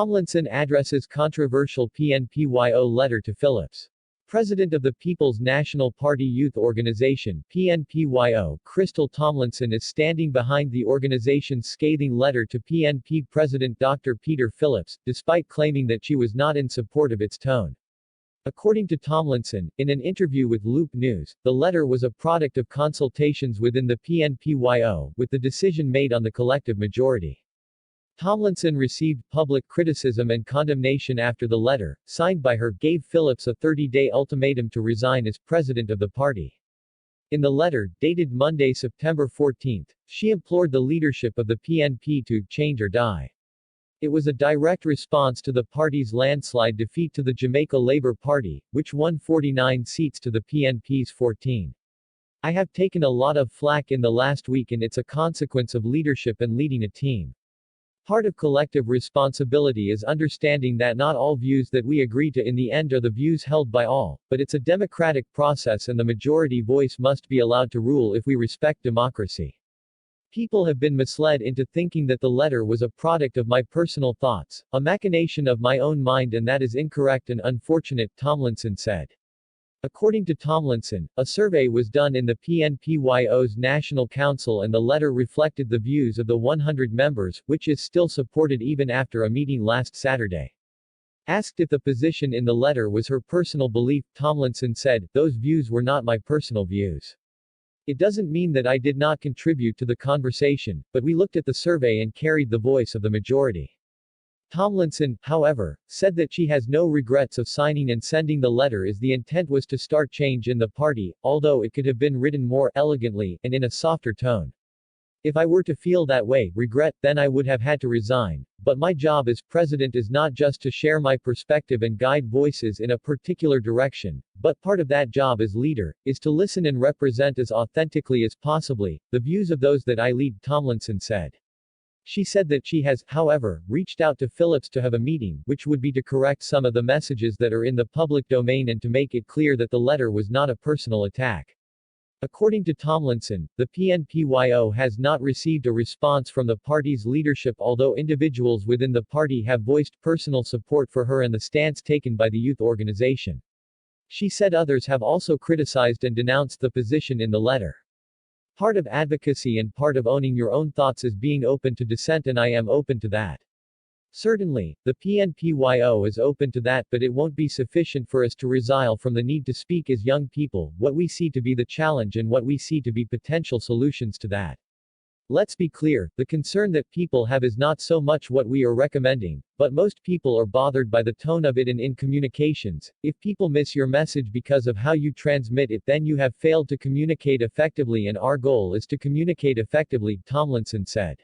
Tomlinson addresses controversial PNPYO letter to Phillips. President of the People's National Party Youth Organization (PNPYO), Krystal Tomlinson is standing behind the organization's scathing letter to PNP President Dr. Peter Phillips, despite claiming that she was not in support of its tone. According to Tomlinson, in an interview with Loop News, the letter was a product of consultations within the PNPYO, with the decision made on the collective majority. Tomlinson received public criticism and condemnation after the letter, signed by her, gave Phillips a 30-day ultimatum to resign as president of the party. In the letter, dated Monday, September 14, she implored the leadership of the PNP to change or die. It was a direct response to the party's landslide defeat to the Jamaica Labour Party, which won 49 seats to the PNP's 14. "I have taken a lot of flack in the last week, and it's a consequence of leadership and leading a team. Part of collective responsibility is understanding that not all views that we agree to in the end are the views held by all, but it's a democratic process and the majority voice must be allowed to rule if we respect democracy. People have been misled into thinking that the letter was a product of my personal thoughts, a machination of my own mind, and that is incorrect and unfortunate," Tomlinson said. According to Tomlinson, a survey was done in the PNPYO's National Council and the letter reflected the views of the 100 members, which is still supported even after a meeting last Saturday. Asked if the position in the letter was her personal belief, Tomlinson said, "Those views were not my personal views. It doesn't mean that I did not contribute to the conversation, but we looked at the survey and carried the voice of the majority." Tomlinson, however, said that she has no regrets of signing and sending the letter as the intent was to start change in the party, although it could have been written more elegantly, and in a softer tone. "If I were to feel that way, regret, then I would have had to resign, but my job as president is not just to share my perspective and guide voices in a particular direction, but part of that job as leader, is to listen and represent as authentically as possibly, the views of those that I lead," Tomlinson said. She said that she has, however, reached out to Phillips to have a meeting, which would be to correct some of the messages that are in the public domain and to make it clear that the letter was not a personal attack. According to Tomlinson, the PNPYO has not received a response from the party's leadership, although individuals within the party have voiced personal support for her and the stance taken by the youth organization. She said others have also criticized and denounced the position in the letter. "Part of advocacy and part of owning your own thoughts is being open to dissent, and I am open to that. Certainly, the PNPYO is open to that, but it won't be sufficient for us to resile from the need to speak as young people, what we see to be the challenge and what we see to be potential solutions to that. Let's be clear, the concern that people have is not so much what we are recommending, but most people are bothered by the tone of it and in communications. If people miss your message because of how you transmit it, then you have failed to communicate effectively, and our goal is to communicate effectively," Tomlinson said.